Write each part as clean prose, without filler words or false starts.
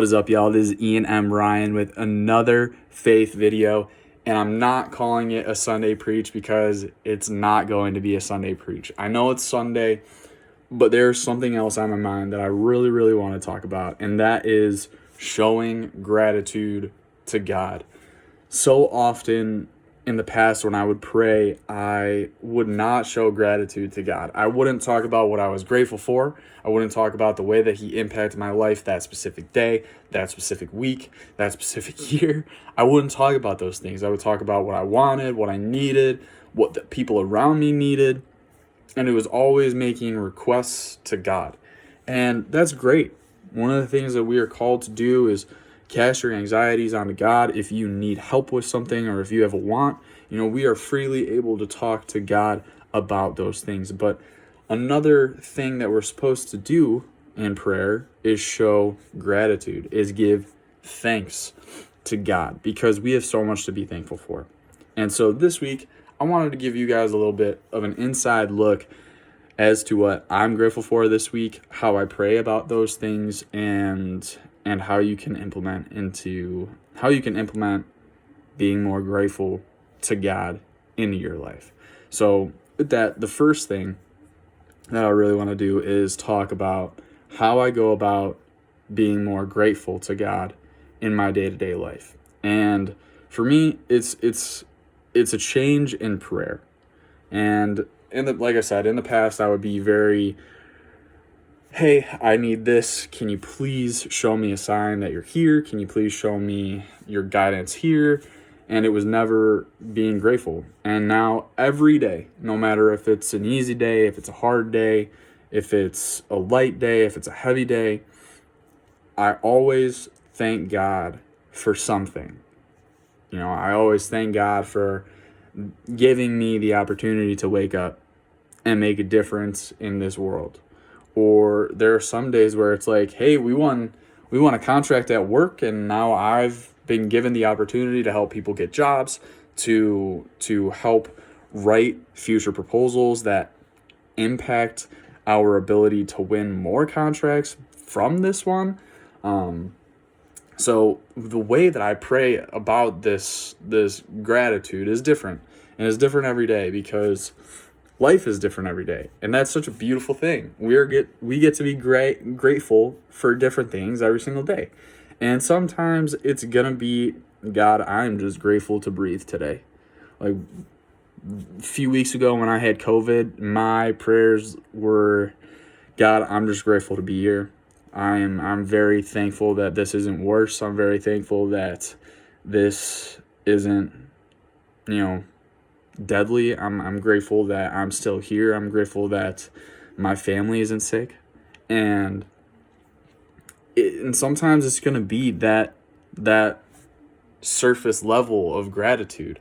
What is up, y'all? This is Ian M. Ryan with another faith video, and I'm not calling it a Sunday preach because it's not going to be a Sunday preach. I know it's Sunday, but there's something else on my mind that I really want to talk about, and that is showing gratitude to God. So often in the past when I would pray, I would not show gratitude to God. I wouldn't talk about what I was grateful for. I wouldn't talk about the way that He impacted my life that specific day, that specific week, that specific year. I wouldn't talk about those things. I would talk about what I wanted, what I needed, what the people around me needed. And it was always making requests to God. And that's great. One of the things that we are called to do is cast your anxieties onto God. If you need help with something or if you have a want, we are freely able to talk to God about those things. But another thing that we're supposed to do in prayer is show gratitude, is give thanks to God, because we have so much to be thankful for. And so this week, I wanted to give you guys a little bit of an inside look as to what I'm grateful for this week, how I pray about those things, and how you can implement being more grateful to God into your life. So with that, the first thing that I really want to do is talk about how I go about being more grateful to God in my day-to-day life. And for me, it's a change in prayer. And like I said, in the past, I would be very, hey, I need this. Can you please show me a sign that you're here? Can you please show me your guidance here? And it was never being grateful. And now every day, no matter if it's an easy day, if it's a hard day, if it's a light day, if it's a heavy day, I always thank God for something. I always thank God for giving me the opportunity to wake up and make a difference in this world. Or there are some days where it's like, hey, we won a contract at work, and now I've been given the opportunity to help people get jobs, to help write future proposals that impact our ability to win more contracts from this one. So the way that I pray about this gratitude is different, and it's different every day because life is different every day, and that's such a beautiful thing. We get to be grateful for different things every single day, and sometimes it's gonna be, God, I'm just grateful to breathe today. Like a few weeks ago when I had COVID, my prayers were, God, I'm just grateful to be here. I'm very thankful that this isn't worse. I'm very thankful that this isn't, deadly. I'm grateful that I'm still here. I'm grateful that my family isn't sick. And sometimes it's going to be that surface level of gratitude.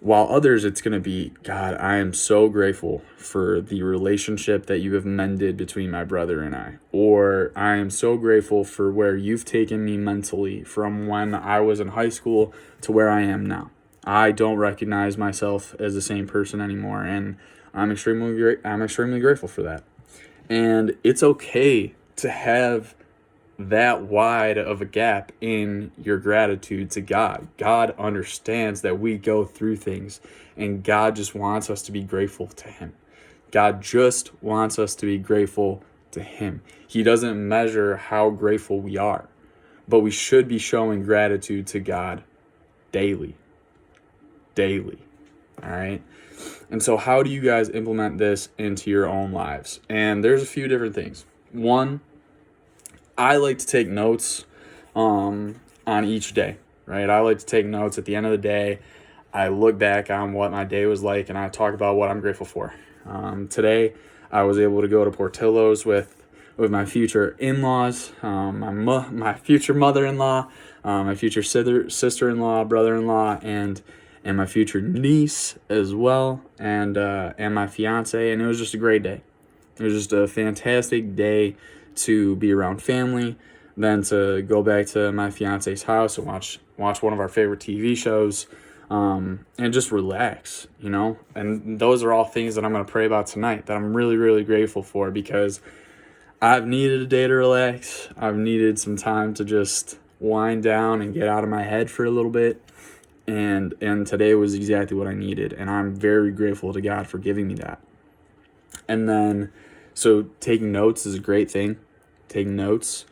While others, it's going to be, God, I am so grateful for the relationship that you have mended between my brother and I. Or I am so grateful for where you've taken me mentally from when I was in high school to where I am now. I don't recognize myself as the same person anymore, and I'm extremely grateful for that. And it's okay to have that wide of a gap in your gratitude to God. God understands that we go through things, and God just wants us to be grateful to Him. God just wants us to be grateful to Him. He doesn't measure how grateful we are, but we should be showing gratitude to God daily. All right? And so how do you guys implement this into your own lives? And there's a few different things. One, I like to take notes on each day, right? I like to take notes at the end of the day. I look back on what my day was like, and I talk about what I'm grateful for. Today, I was able to go to Portillo's with my future in-laws, my future mother-in-law, my future sister-in-law, brother-in-law, and my future niece as well, and my fiance, and it was just a great day. It was just a fantastic day to be around family, then to go back to my fiance's house and watch one of our favorite TV shows, and just relax, And those are all things that I'm going to pray about tonight that I'm really, really grateful for, because I've needed a day to relax. I've needed some time to just wind down and get out of my head for a little bit. And today was exactly what I needed. And I'm very grateful to God for giving me that. And then, so taking notes is a great thing. Taking notes.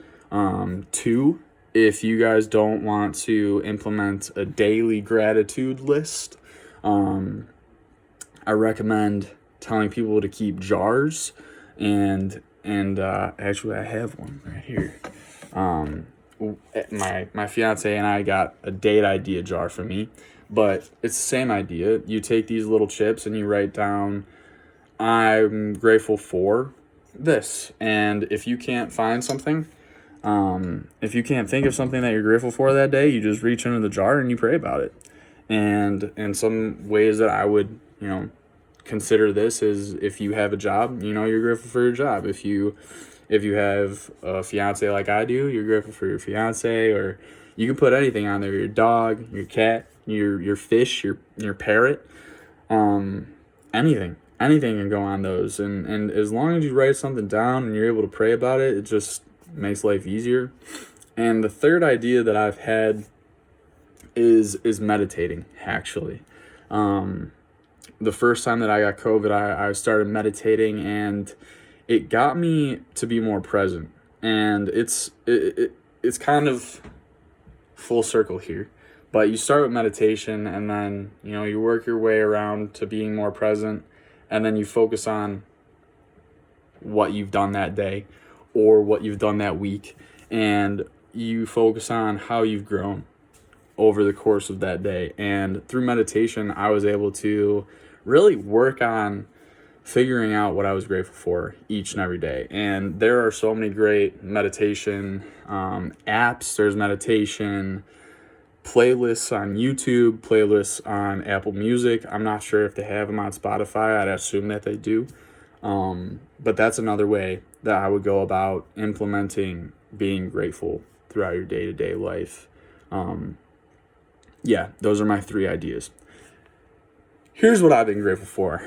Two, if you guys don't want to implement a daily gratitude list, I recommend telling people to keep jars, and actually I have one right here. My fiance and I got a date idea jar for me, but it's the same idea. You take these little chips and you write down, I'm grateful for this. And if you can't find something, if you can't think of something that you're grateful for that day, you just reach into the jar and you pray about it. And some ways that I would, consider this is, if you have a job, you're grateful for your job. If you have a fiance like I do, you're grateful for your fiance. Or you can put anything on there: your dog, your cat, your fish, your parrot, anything can go on those. And as long as you write something down and you're able to pray about it, it just makes life easier. And the third idea that I've had is meditating, actually. The first time that I got COVID, I started meditating, and it got me to be more present. And it's kind of full circle here. But you start with meditation, and then, you work your way around to being more present, and then you focus on what you've done that day or what you've done that week, and you focus on how you've grown over the course of that day. And through meditation, I was able to really work on figuring out what I was grateful for each and every day. And there are so many great meditation apps. There's meditation playlists on YouTube, playlists on Apple Music. I'm not sure if they have them on Spotify. I'd assume that they do. But that's another way that I would go about implementing being grateful throughout your day-to-day life. Those are my 3 ideas. Here's what I've been grateful for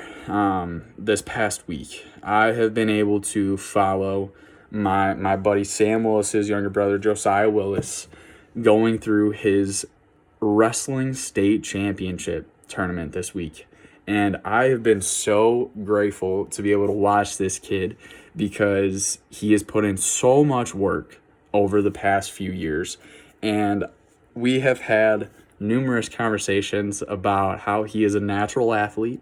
this past week. I have been able to follow my buddy Sam Willis's younger brother, Josiah Willis, going through his wrestling state championship tournament this week. And I have been so grateful to be able to watch this kid, because he has put in so much work over the past few years. And we have had numerous conversations about how he is a natural athlete,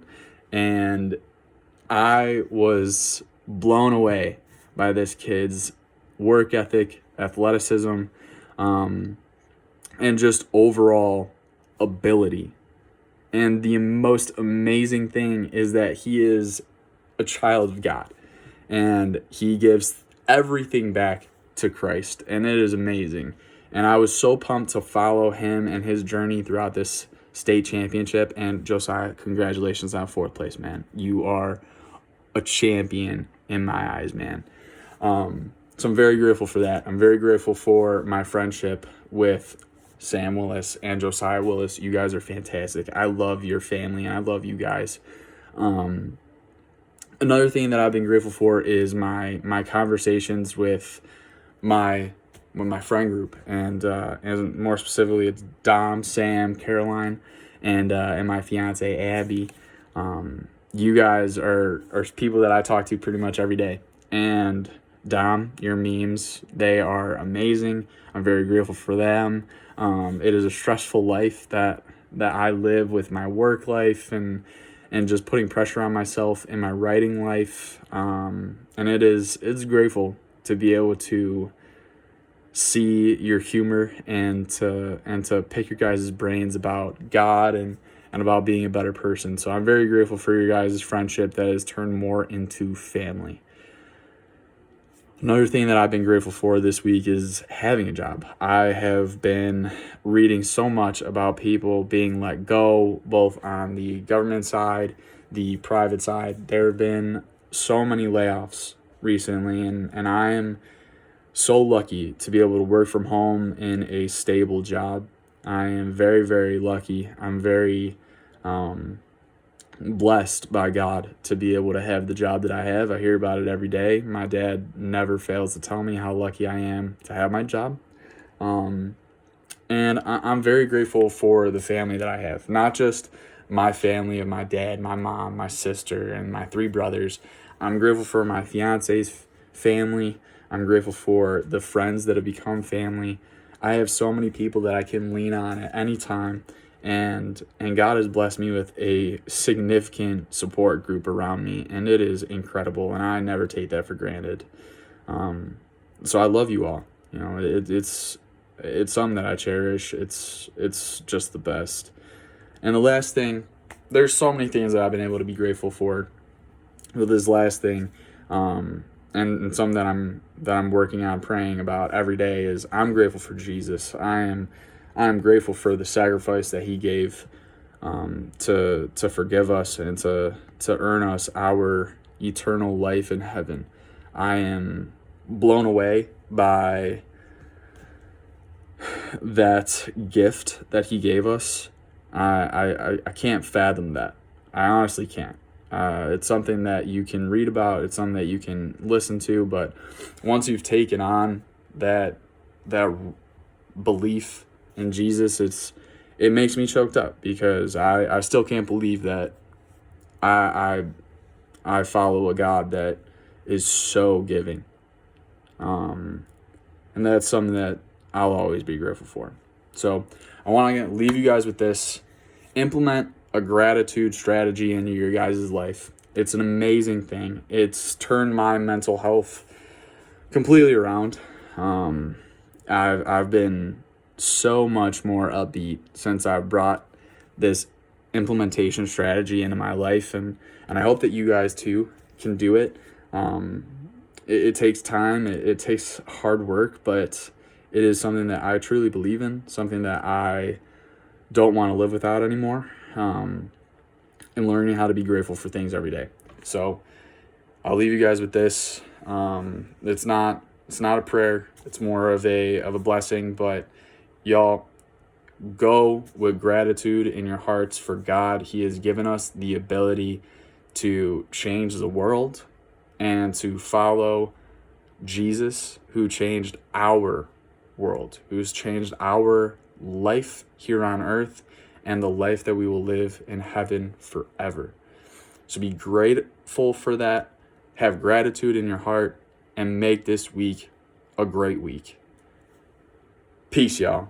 and I was blown away by this kid's work ethic, athleticism, and just overall ability. And the most amazing thing is that he is a child of God, and he gives everything back to Christ, and it is amazing. And I was so pumped to follow him and his journey throughout this state championship. And Josiah, congratulations on 4th place, man. You are a champion in my eyes, man. So I'm very grateful for that. I'm very grateful for my friendship with Sam Willis and Josiah Willis. You guys are fantastic. I love your family, and I love you guys. Another thing that I've been grateful for is my conversations with my friend group, and more specifically, it's Dom, Sam, Caroline, and my fiance Abby. You guys are people that I talk to pretty much every day. And Dom, your memes, they are amazing. I'm very grateful for them. It is a stressful life that I live with my work life and just putting pressure on myself in my writing life. And it's grateful to be able to see your humor and to pick your guys' brains about God and about being a better person. So I'm very grateful for your guys' friendship that has turned more into family. Another thing that I've been grateful for this week is having a job. I have been reading so much about people being let go, both on the government side, the private side. There have been so many layoffs recently, and I am so lucky to be able to work from home in a stable job. I am very, very lucky. I'm very blessed by God to be able to have the job that I have. I hear about it every day. My dad never fails to tell me how lucky I am to have my job. And I'm very grateful for the family that I have. Not just my family of my dad, my mom, my sister, and my 3 brothers. I'm grateful for my fiance's family. I'm grateful for the friends that have become family. I have so many people that I can lean on at any time. And God has blessed me with a significant support group around me. And it is incredible. And I never take that for granted. So I love you all. You know, it's something that I cherish. It's just the best. And the last thing, there's so many things that I've been able to be grateful for. But this last thing, and something that I'm working on praying about every day is I'm grateful for Jesus. I'm grateful for the sacrifice that he gave to forgive us and to earn us our eternal life in heaven. I am blown away by that gift that he gave us. I can't fathom that. I honestly can't. It's something that you can read about. It's something that you can listen to. But once you've taken on that belief in Jesus, it makes me choked up because I still can't believe that I follow a God that is so giving. And that's something that I'll always be grateful for. So I want to leave you guys with this. Implement a gratitude strategy into your guys' life. It's an amazing thing. It's turned my mental health completely around. I've been so much more upbeat since I've brought this implementation strategy into my life, and I hope that you guys too can do it. It takes time, it takes hard work, but it is something that I truly believe in, something that I don't want to live without anymore, and learning how to be grateful for things every day. So I'll leave you guys with this. It's not a prayer, it's more of a blessing, but y'all go with gratitude in your hearts for God. He has given us the ability to change the world and to follow Jesus, who changed our world, who's changed our life here on earth and the life that we will live in heaven forever. So be grateful for that. Have gratitude in your heart and make this week a great week. Peace, y'all.